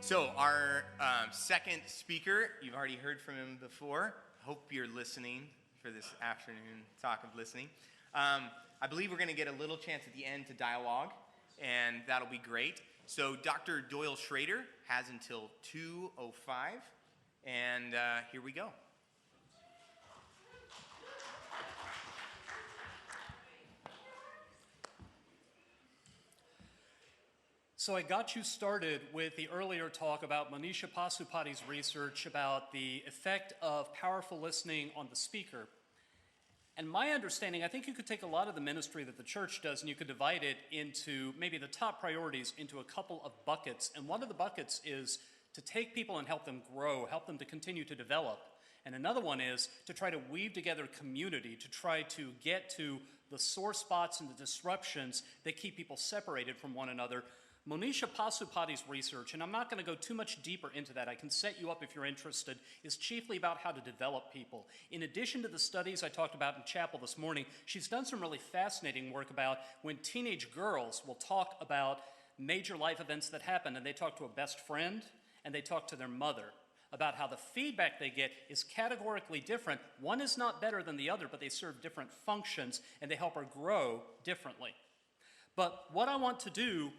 So our second speaker, you've already heard from him before. Hope you're listening for this afternoon talk of listening. I believe we're going to get a little chance at the end to dialogue, and that'll be great. So Dr. Doyle Srader has until 2:05, and here we go. So I got you started with the earlier talk about Manisha Pasupati's research about the effect of powerful listening on the speaker. And my understanding, I think you could take a lot of the ministry that the church does and you could divide it into maybe the top priorities into a couple of buckets. And one of the buckets is to take people and help them grow, help them to continue to develop. And another one is to try to weave together community, to try to get to the sore spots and the disruptions that keep people separated from one another. Manisha Pasupati's research, and I'm not going to go too much deeper into that, I can set you up if you're interested, is chiefly about how to develop people. In addition to the studies I talked about in chapel this morning, she's done some really fascinating work about when teenage girls will talk about major life events that happen, and they talk to a best friend, and they talk to their mother, about how the feedback they get is categorically different. One is not better than the other, but they serve different functions, and they help her grow differently. But what I want to do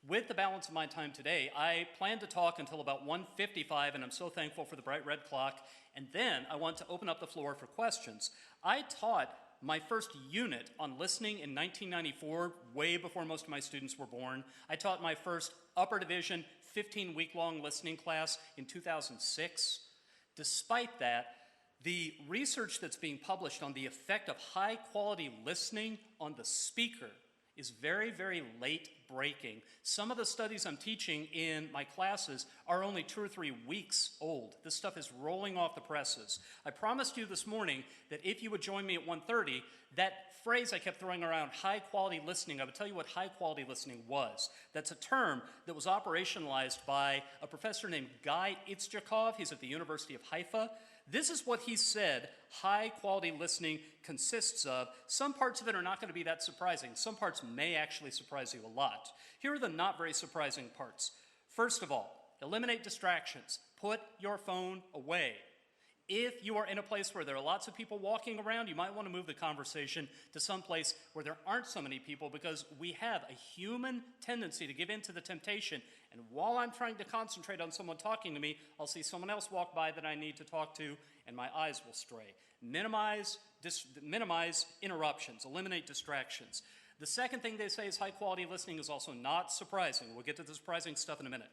with the balance of my time today, I plan to talk until about 1:55, and I'm so thankful for the bright red clock, and then I want to open up the floor for questions. I taught my first unit on listening in 1994, way before most of my students were born. I taught my first upper division 15-week-long listening class in 2006. Despite that, the research that's being published on the effect of high-quality listening on the speaker is very, very late breaking. Some of the studies I'm teaching in my classes are only 2 or 3 weeks old. This stuff is rolling off the presses. I promised you this morning that if you would join me at 1:30, that phrase I kept throwing around, high-quality listening, I would tell you what high-quality listening was. That's a term that was operationalized by a professor named Guy Itzchakov. He's at the University of Haifa. This is what he said high-quality listening consists of. Some parts of it are not going to be that surprising. Some parts may actually surprise you a lot. Here are the not very surprising parts. First of all, eliminate distractions. Put your phone away. If you are in a place where there are lots of people walking around, you might want to move the conversation to some place where there aren't so many people, because we have a human tendency to give in to the temptation. And while I'm trying to concentrate on someone talking to me, I'll see someone else walk by that I need to talk to, and my eyes will stray. Minimize interruptions. Eliminate distractions. The second thing they say is high-quality listening is also not surprising. We'll get to the surprising stuff in a minute.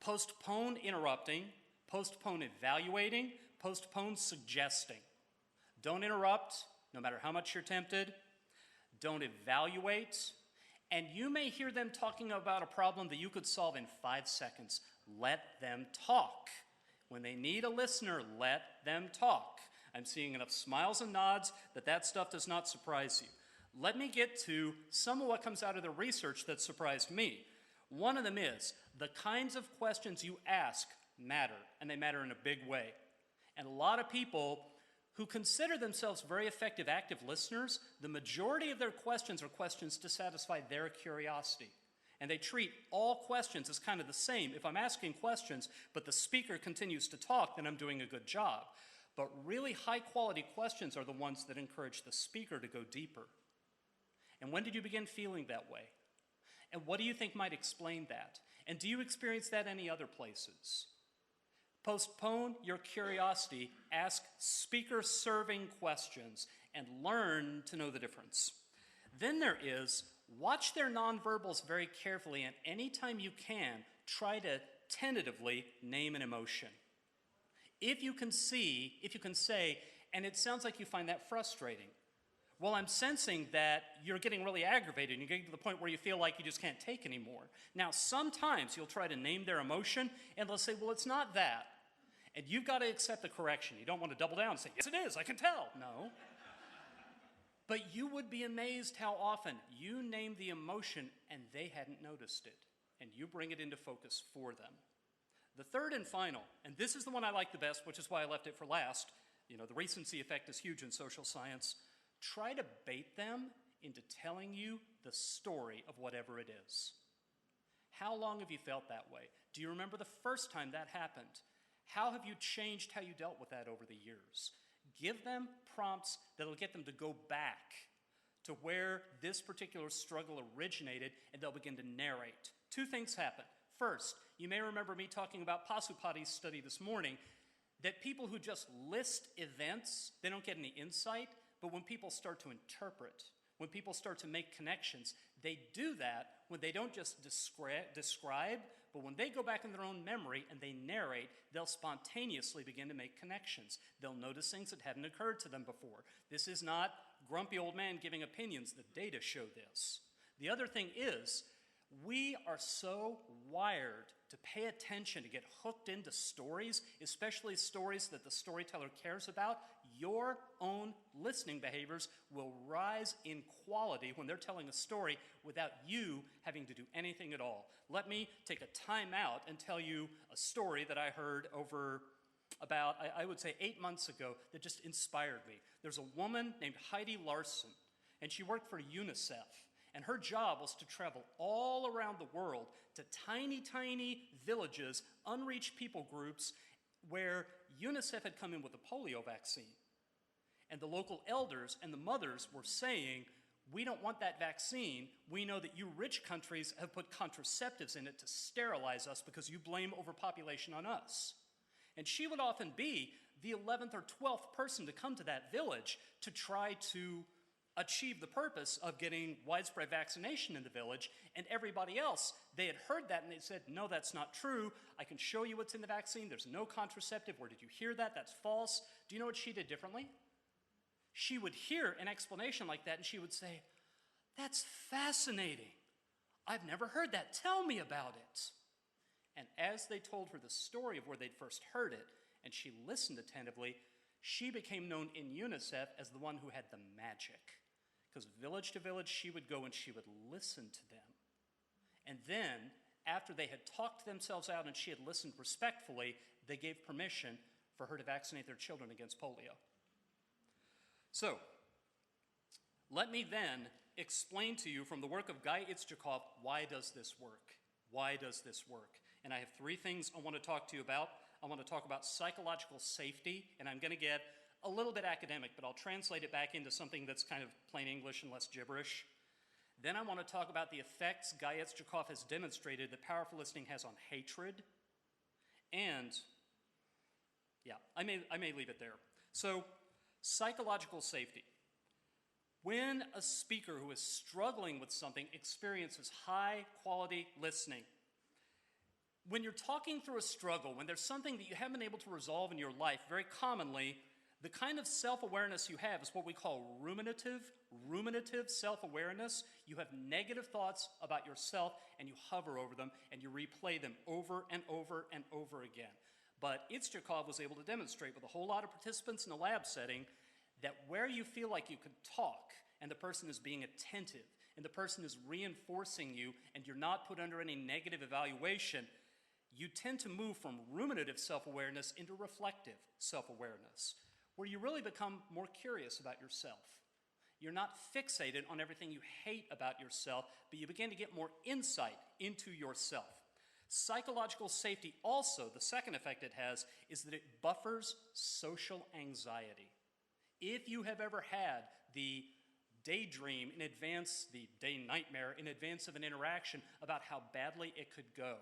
Postpone interrupting. Postpone evaluating. Postpone suggesting. Don't interrupt, no matter how much you're tempted. Don't evaluate. And you may hear them talking about a problem that you could solve in 5 seconds. Let them talk. When they need a listener, let them talk. I'm seeing enough smiles and nods that stuff does not surprise you. Let me get to some of what comes out of the research that surprised me. One of them is the kinds of questions you ask matter, and they matter in a big way. And a lot of people who consider themselves very effective active listeners, the majority of their questions are questions to satisfy their curiosity. And they treat all questions as kind of the same. If I'm asking questions, but the speaker continues to talk, then I'm doing a good job. But really high-quality questions are the ones that encourage the speaker to go deeper. And when did you begin feeling that way? And what do you think might explain that? And do you experience that any other places? Postpone your curiosity, ask speaker-serving questions, and learn to know the difference. Then there is, watch their nonverbals very carefully, and anytime you can, try to tentatively name an emotion. If you can say, and it sounds like you find that frustrating. Well, I'm sensing that you're getting really aggravated and you're getting to the point where you feel like you just can't take anymore. Now, sometimes you'll try to name their emotion and they'll say, well, it's not that. And you've got to accept the correction. You don't want to double down and say, yes, it is, I can tell. No. But you would be amazed how often you name the emotion and they hadn't noticed it. And you bring it into focus for them. The third and final, and this is the one I like the best, which is why I left it for last. You know, the recency effect is huge in social science. Try to bait them into telling you the story of whatever it is. How long have you felt that way? Do you remember the first time that happened? How have you changed how you dealt with that over the years? Give them prompts that'll get them to go back to where this particular struggle originated, and they'll begin to narrate. Two things happen. First, you may remember me talking about Pasupati's study this morning, that people who just list events, they don't get any insight, but when people start to interpret, when people start to make connections, they do that when they don't just describe, but when they go back in their own memory and they narrate, they'll spontaneously begin to make connections. They'll notice things that hadn't occurred to them before. This is not grumpy old man giving opinions. The data show this. The other thing is, we are so wired to pay attention, to get hooked into stories, especially stories that the storyteller cares about. Your own listening behaviors will rise in quality when they're telling a story without you having to do anything at all. Let me take a time out and tell you a story that I heard over about, I would say, 8 months ago that just inspired me. There's a woman named Heidi Larson, and she worked for UNICEF. And her job was to travel all around the world to tiny, tiny villages, unreached people groups, where UNICEF had come in with a polio vaccine. And the local elders and the mothers were saying, we don't want that vaccine. We know that you rich countries have put contraceptives in it to sterilize us because you blame overpopulation on us. And she would often be the 11th or 12th person to come to that village to try to achieve the purpose of getting widespread vaccination in the village, and everybody else, they had heard that and they said, no, that's not true. I can show you what's in the vaccine. There's no contraceptive. Where did you hear that? That's false. Do you know what she did differently? She would hear an explanation like that and she would say, that's fascinating. I've never heard that. Tell me about it. And as they told her the story of where they'd first heard it, and she listened attentively, she became known in UNICEF as the one who had the magic. Because village to village, she would go and she would listen to them. And then, after they had talked themselves out and she had listened respectfully, they gave permission for her to vaccinate their children against polio. So, let me then explain to you from the work of Guy Itzchakov, why does this work? Why does this work? And I have three things I want to talk to you about. I want to talk about psychological safety, and I'm going to get a little bit academic, but I'll translate it back into something that's kind of plain English and less gibberish. Then I want to talk about the effects Guy Itzchakov has demonstrated that powerful listening has on hatred. And, yeah, I may leave it there. So, psychological safety. When a speaker who is struggling with something experiences high-quality listening, when you're talking through a struggle, when there's something that you haven't been able to resolve in your life, very commonly, the kind of self-awareness you have is what we call ruminative self-awareness. You have negative thoughts about yourself, and you hover over them, and you replay them over and over and over again. But Itzchakov was able to demonstrate with a whole lot of participants in a lab setting that where you feel like you could talk, and the person is being attentive, and the person is reinforcing you, and you're not put under any negative evaluation, you tend to move from ruminative self-awareness into reflective self-awareness, where you really become more curious about yourself. You're not fixated on everything you hate about yourself, but you begin to get more insight into yourself. Psychological safety also, the second effect it has, is that it buffers social anxiety. If you have ever had the daydream in advance, the day nightmare in advance of an interaction about how badly it could go,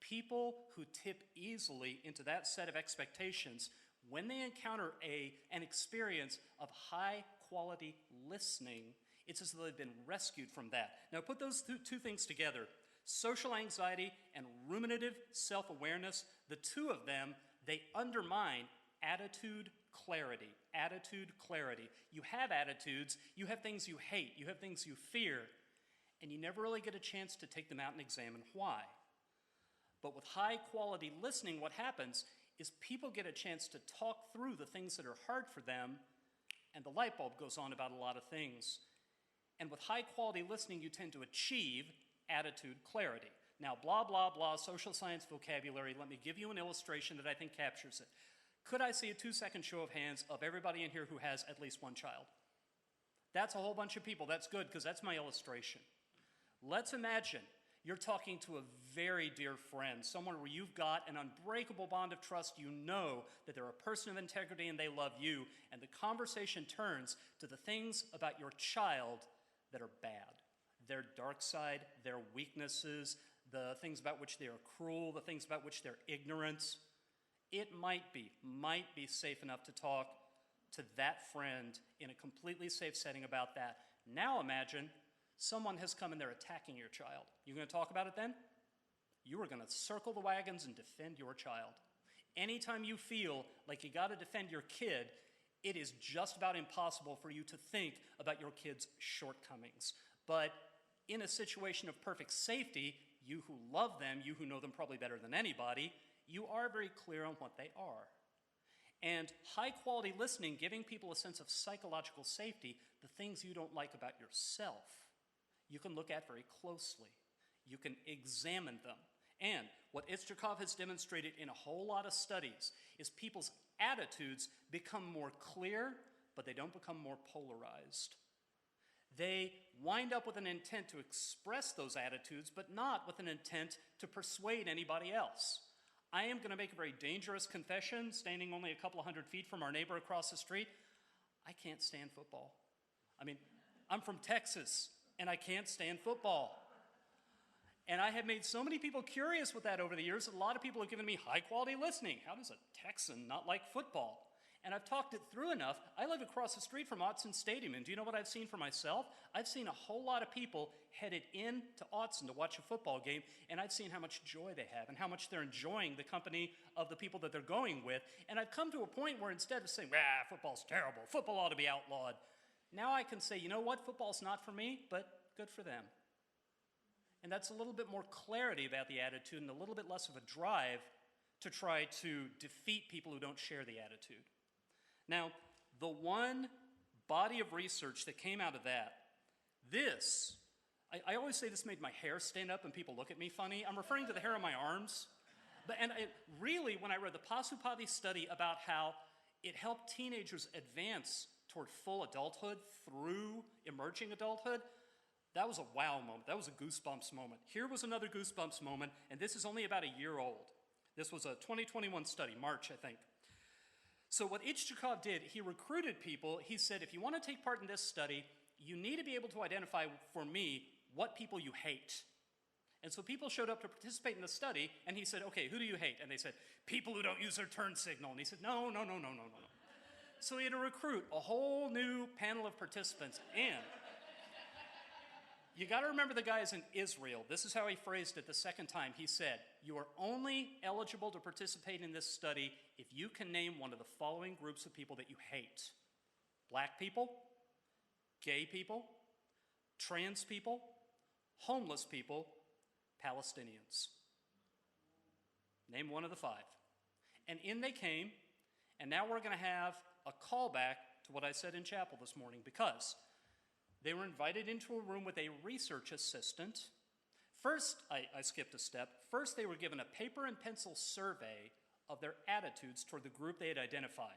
people who tip easily into that set of expectations, when they encounter an experience of high-quality listening, it's as though they've been rescued from that. Now, put those two things together, social anxiety and ruminative self-awareness, the two of them, they undermine attitude clarity. Attitude clarity. You have attitudes, you have things you hate, you have things you fear, and you never really get a chance to take them out and examine why. But with high-quality listening, what happens is people get a chance to talk through the things that are hard for them, and the light bulb goes on about a lot of things. And with high-quality listening, you tend to achieve attitude clarity. Now, blah, blah, blah, social science vocabulary, let me give you an illustration that I think captures it. Could I see a 2-second show of hands of everybody in here who has at least one child? That's a whole bunch of people. That's good, because that's my illustration. Let's imagine You're talking to a very dear friend, someone where you've got an unbreakable bond of trust. You know that they're a person of integrity and they love you, and the conversation turns to the things about your child that are bad. Their dark side, their weaknesses, the things about which they are cruel, the things about which they're ignorant. It might be safe enough to talk to that friend in a completely safe setting about that. Now imagine someone has come and they're attacking your child. You going to talk about it then? You are going to circle the wagons and defend your child. Anytime you feel like you got to defend your kid, it is just about impossible for you to think about your kid's shortcomings. But in a situation of perfect safety, you who love them, you who know them probably better than anybody, you are very clear on what they are. And high-quality listening, giving people a sense of psychological safety, the things you don't like about yourself, you can look at very closely. You can examine them. And what Ishtrakov has demonstrated in a whole lot of studies is people's attitudes become more clear, but they don't become more polarized. They wind up with an intent to express those attitudes, but not with an intent to persuade anybody else. I am going to make a very dangerous confession, standing only a couple of 100 feet from our neighbor across the street. I can't stand football. I mean, I'm from Texas, and I can't stand football. And I have made so many people curious with that over the years. A lot of people have given me high-quality listening. How does a Texan not like football? And I've talked it through enough. I live across the street from Autzen Stadium, and do you know what I've seen for myself? I've seen a whole lot of people headed in to Autzen to watch a football game, and I've seen how much joy they have and how much they're enjoying the company of the people that they're going with. And I've come to a point where instead of saying, football's terrible, football ought to be outlawed, now I can say, you know what, football's not for me, but good for them. And that's a little bit more clarity about the attitude and a little bit less of a drive to try to defeat people who don't share the attitude. Now, the one body of research that came out of that, I always say this made my hair stand up and people look at me funny. I'm referring to the hair on my arms. Really, when I read the Pasupati study about how it helped teenagers advance toward full adulthood through emerging adulthood, that was a wow moment. That was a goosebumps moment. Here was another goosebumps moment, and this is only about a year old. This was a 2021 study, March, I think. So what Ishtrakov did, he recruited people. He said, if you want to take part in this study, you need to be able to identify for me what people you hate. And so people showed up to participate in the study, and he said, okay, who do you hate? And they said, people who don't use their turn signal. And he said, no. So he had to recruit a whole new panel of participants. And you got to remember the guys in Israel. This is how he phrased it the second time. He said, you are only eligible to participate in this study if you can name one of the following groups of people that you hate. Black people, gay people, trans people, homeless people, Palestinians. Name one of the five. And in they came, and now we're going to have a callback to what I said in chapel this morning, because they were invited into a room with a research assistant. First, I skipped a step. First, they were given a paper and pencil survey of their attitudes toward the group they had identified.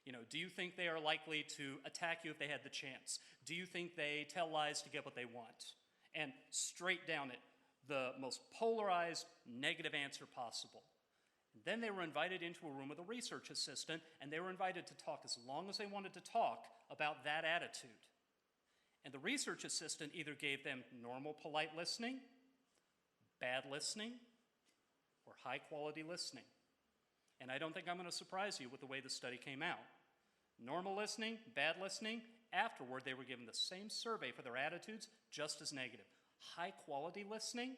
You know, do you think they are likely to attack you if they had the chance? Do you think they tell lies to get what they want? And straight down it, the most polarized, negative answer possible. And then they were invited into a room with a research assistant, and they were invited to talk as long as they wanted to talk about that attitude. And the research assistant either gave them normal, polite listening, bad listening, or high-quality listening. And I don't think I'm going to surprise you with the way the study came out. Normal listening, bad listening, afterward they were given the same survey for their attitudes, just as negative. High-quality listening,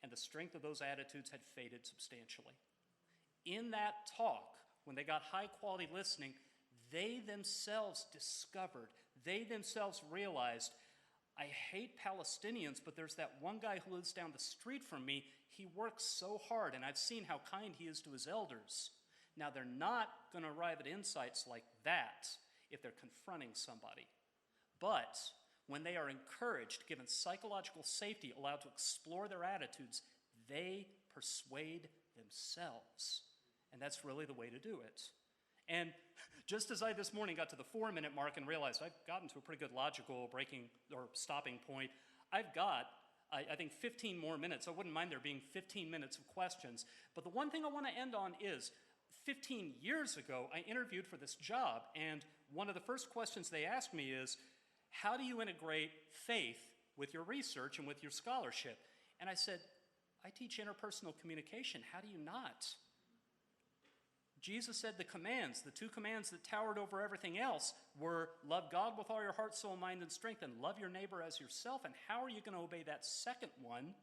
and the strength of those attitudes had faded substantially. In that talk, when they got high-quality listening, they themselves discovered, they themselves realized, I hate Palestinians, but there's that one guy who lives down the street from me. He works so hard, and I've seen how kind he is to his elders. Now, they're not going to arrive at insights like that if they're confronting somebody. But when they are encouraged, given psychological safety, allowed to explore their attitudes, they persuade themselves. And that's really the way to do it. And just as I this morning got to the 4-minute mark and realized I've gotten to a pretty good logical breaking or stopping point, I've got I think 15 more minutes. I wouldn't mind there being 15 minutes of questions. But the one thing I want to end on is 15 years ago, I interviewed for this job, and one of the first questions they asked me is, how do you integrate faith with your research and with your scholarship? And I said, I teach interpersonal communication. How do you not? Jesus said the two commands that towered over everything else were love God with all your heart, soul, mind, and strength, and love your neighbor as yourself. And how are you going to obey that second one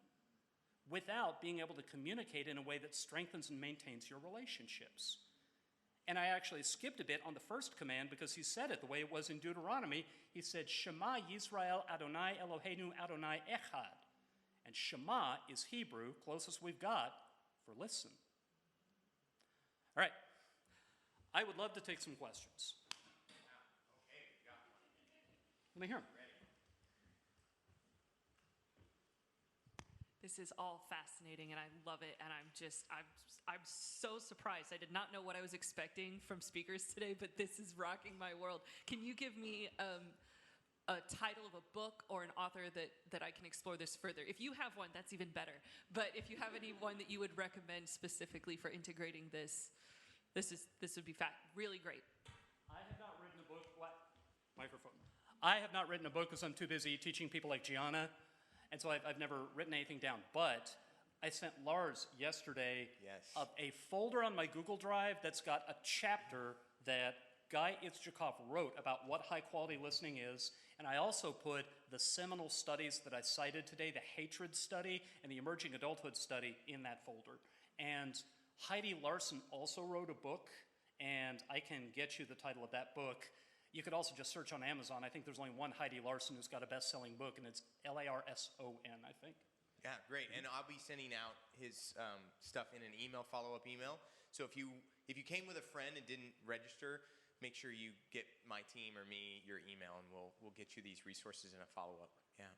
without being able to communicate in a way that strengthens and maintains your relationships? And I actually skipped a bit on the first command because he said it the way it was in Deuteronomy. He said, Shema Yisrael Adonai Eloheinu Adonai Echad. And Shema is Hebrew, closest we've got, for listen. All right. I would love to take some questions. Okay, got one. Let me hear them. This is all fascinating, and I love it. And I'm so surprised. I did not know what I was expecting from speakers today, but this is rocking my world. Can you give me a title of a book or an author that I can explore this further? If you have one, that's even better. But if you have any one that you would recommend specifically for integrating this would be really great. I have not written a book. What? Microphone. I have not written a book because I'm too busy teaching people like Gianna, and so I've never written anything down. But I sent Lars yesterday a folder on my Google Drive that's got a chapter that Guy Itzchakov wrote about what high-quality listening is, and I also put the seminal studies that I cited today, the hatred study and the emerging adulthood study, in that folder. And Heidi Larson also wrote a book, and I can get you the title of that book. You could also just search on Amazon. I think there's only one Heidi Larson who's got a best-selling book, and it's Larson, I think. Yeah, great. And I'll be sending out his stuff in an email, follow-up email. So if you came with a friend and didn't register, make sure you get my team or me your email, and we'll get you these resources in a follow-up. Yeah.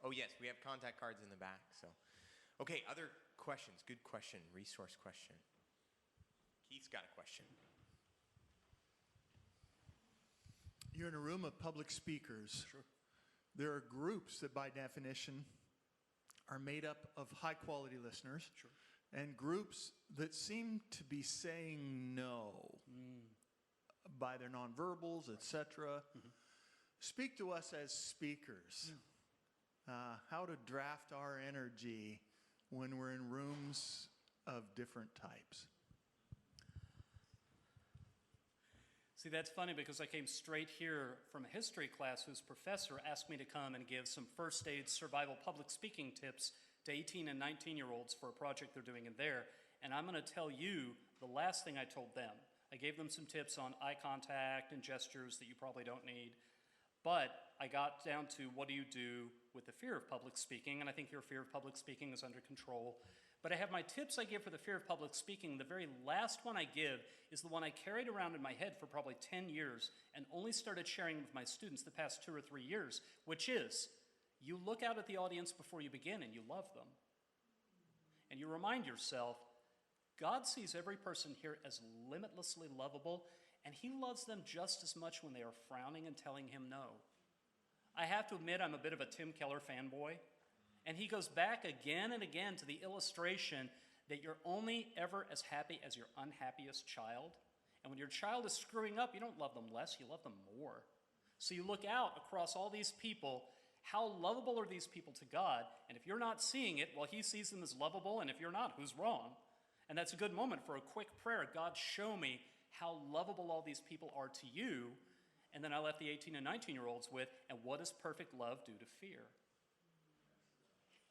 Oh, yes, we have contact cards in the back. So, okay, other questions? Good question. Resource question. Keith's got a question. You're in a room of public speakers. Sure. There are groups that, by definition, are made up of high-quality listeners. Sure. And groups that seem to be saying no by their nonverbals, etc. Mm-hmm. Speak to us as speakers. How to draft our energy when we're in rooms of different types. See, that's funny because I came straight here from a history class whose professor asked me to come and give some first aid survival public speaking tips to 18 and 19-year-olds for a project they're doing in there. And I'm going to tell you the last thing I told them. I gave them some tips on eye contact and gestures that you probably don't need. But I got down to what do you do with the fear of public speaking, and I think your fear of public speaking is under control. But I have my tips I give for the fear of public speaking. The very last one I give is the one I carried around in my head for probably 10 years and only started sharing with my students the past 2 or 3 years, which is, you look out at the audience before you begin and you love them. And you remind yourself, God sees every person here as limitlessly lovable, and he loves them just as much when they are frowning and telling him no. I have to admit I'm a bit of a Tim Keller fanboy, and he goes back again and again to the illustration that you're only ever as happy as your unhappiest child. And when your child is screwing up, you don't love them less, you love them more. So you look out across all these people, how lovable are these people to God? And if you're not seeing it, well, he sees them as lovable, and if you're not, who's wrong? And that's a good moment for a quick prayer. God, show me how lovable all these people are to you. And then I left the 18 and 19-year-olds with, and what does perfect love do to fear?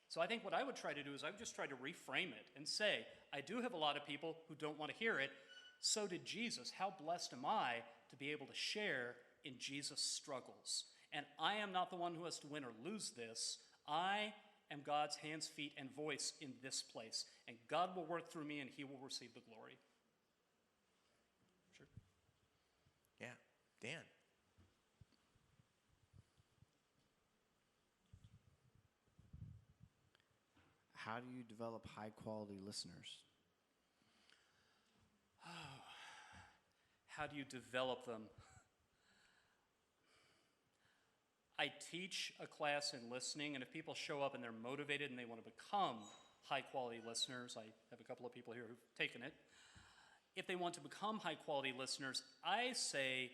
So I think what I would try to do is I would just try to reframe it and say, I do have a lot of people who don't want to hear it. So did Jesus. How blessed am I to be able to share in Jesus' struggles? And I am not the one who has to win or lose this. I am God's hands, feet, and voice in this place. And God will work through me, and he will receive the glory. Sure. Yeah. Dan. How do you develop high-quality listeners? How do you develop them? I I teach a class in listening, and if people show up and they're motivated and they want to become high-quality listeners, I have a couple of people here who've taken it. If they want to become high-quality listeners, I say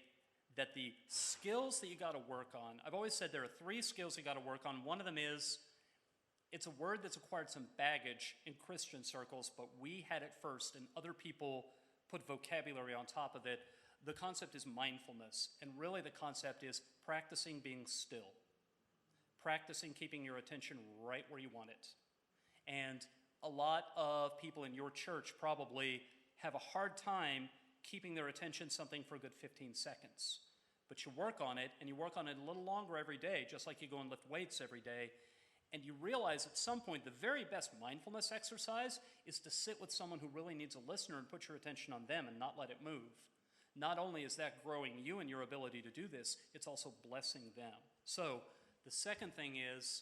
that the skills that you got to work on, I've always said there are 3 skills you got to work on. One of them is, it's a word that's acquired some baggage in Christian circles, but we had it first, and other people put vocabulary on top of it. The concept is mindfulness, and really the concept is practicing being still, practicing keeping your attention right where you want it. And a lot of people in your church probably have a hard time keeping their attention something for a good 15 seconds. But you work on it, and you work on it a little longer every day, just like you go and lift weights every day, and you realize at some point the very best mindfulness exercise is to sit with someone who really needs a listener and put your attention on them and not let it move. Not only is that growing you and your ability to do this, it's also blessing them. So the second thing is,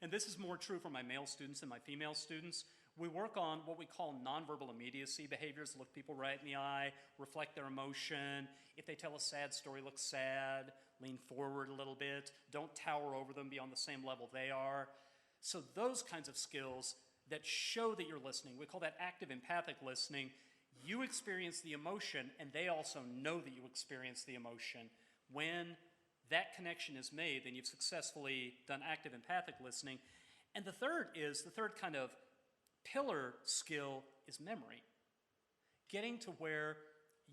and this is more true for my male students than my female students, we work on what we call nonverbal immediacy behaviors. Look people right in the eye, reflect their emotion. If they tell a sad story, look sad, lean forward a little bit, don't tower over them, be on the same level they are. So those kinds of skills that show that you're listening, we call that active empathic listening. You experience the emotion, and they also know that you experience the emotion. When that connection is made, then you've successfully done active empathic listening. And the third kind of pillar skill is memory. Getting to where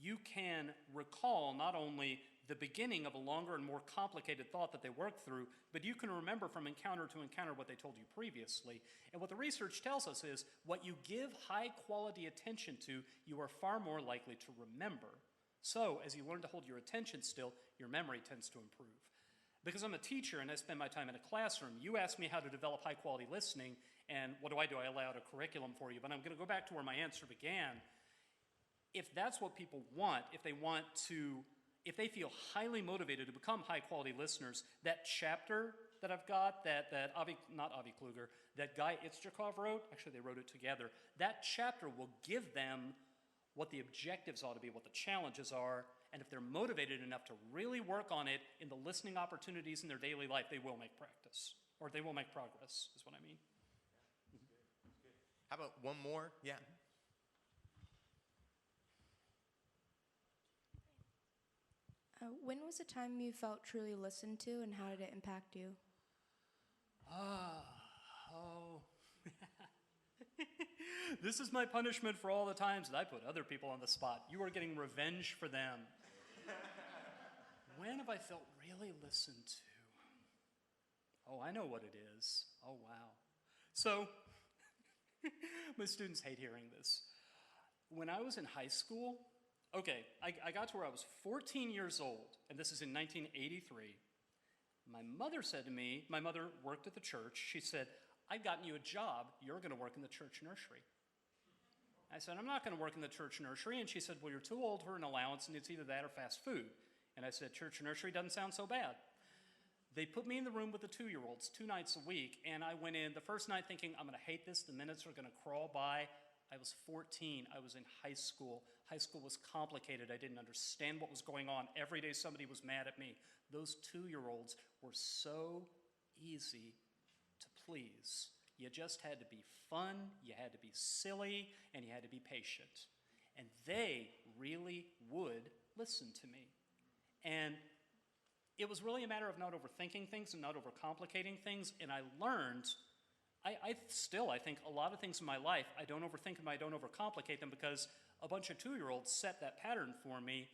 you can recall not only the beginning of a longer and more complicated thought that they worked through, but you can remember from encounter to encounter what they told you previously. And what the research tells us is what you give high quality attention to, you are far more likely to remember. So as you learn to hold your attention still, your memory tends to improve. Because I'm a teacher and I spend my time in a classroom, you ask me how to develop high quality listening, and what do? I lay out a curriculum for you, but I'm going to go back to where my answer began. If that's what people want, if they feel highly motivated to become high-quality listeners, that chapter that I've got, that Guy Itzchakov wrote, actually they wrote it together, that chapter will give them what the objectives ought to be, what the challenges are, and if they're motivated enough to really work on it in the listening opportunities in their daily life, they will make practice, or they will make progress, is what I mean. How about one more? Yeah. When was a time you felt truly listened to, and how did it impact you? This is my punishment for all the times that I put other people on the spot. You are getting revenge for them. When have I felt really listened to? Oh, I know what it is. Oh, wow. So, my students hate hearing this. When I was in high school, okay, I got to where I was 14 years old, and this is in 1983. My mother said to me, my mother worked at the church, she said, I've gotten you a job, you're going to work in the church nursery. I said, I'm not going to work in the church nursery, and she said, well, you're too old for an allowance, and it's either that or fast food. And I said, church nursery doesn't sound so bad. They put me in the room with the 2-year-olds 2 nights a week, and I went in the first night thinking, I'm going to hate this, the minutes are going to crawl by. I was 14, I was in high school. High school was complicated, I didn't understand what was going on. Every day somebody was mad at me. Those 2-year-olds were so easy to please. You just had to be fun, you had to be silly, and you had to be patient. And they really would listen to me. And it was really a matter of not overthinking things and not overcomplicating things, and I learned, I think a lot of things in my life, I don't overthink them, I don't overcomplicate them, because a bunch of 2-year-olds set that pattern for me.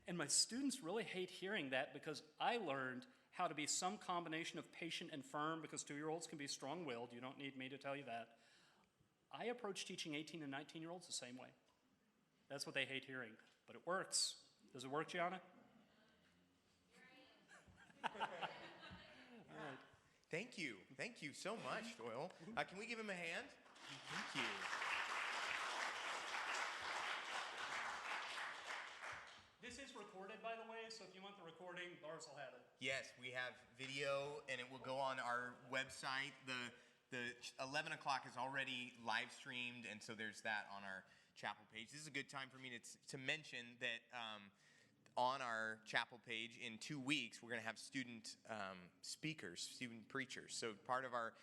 And my students really hate hearing that, because I learned how to be some combination of patient and firm, because 2-year-olds can be strong-willed. You don't need me to tell you that. I approach teaching 18 and 19-year-olds the same way. That's what they hate hearing, but it works. Does it work, Gianna? All right. Thank you. Thank you so much, Doyle. Can we give him a hand? Thank you. This is recorded, by the way, so if you want the recording, Lars will have it. Yes, we have video, and it will go on our website. The 11 o'clock is already live streamed, and so there's that on our chapel page. This is a good time for me to mention that on our chapel page in 2 weeks, we're going to have student speakers, student preachers. So part of our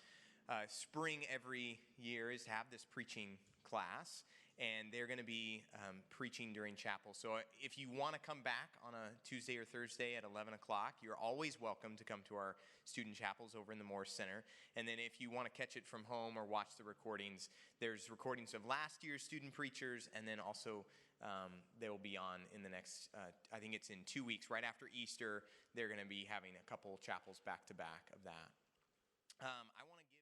spring every year is to have this preaching class, and they're going to be preaching during chapel. So if you want to come back on a Tuesday or Thursday at 11 o'clock, you're always welcome to come to our student chapels over in the Morris Center. And then if you want to catch it from home or watch the recordings, there's recordings of last year's student preachers, and then also they will be on in the next, I think it's in 2 weeks, right after Easter. They're going to be having a couple chapels back to back of that. I want to give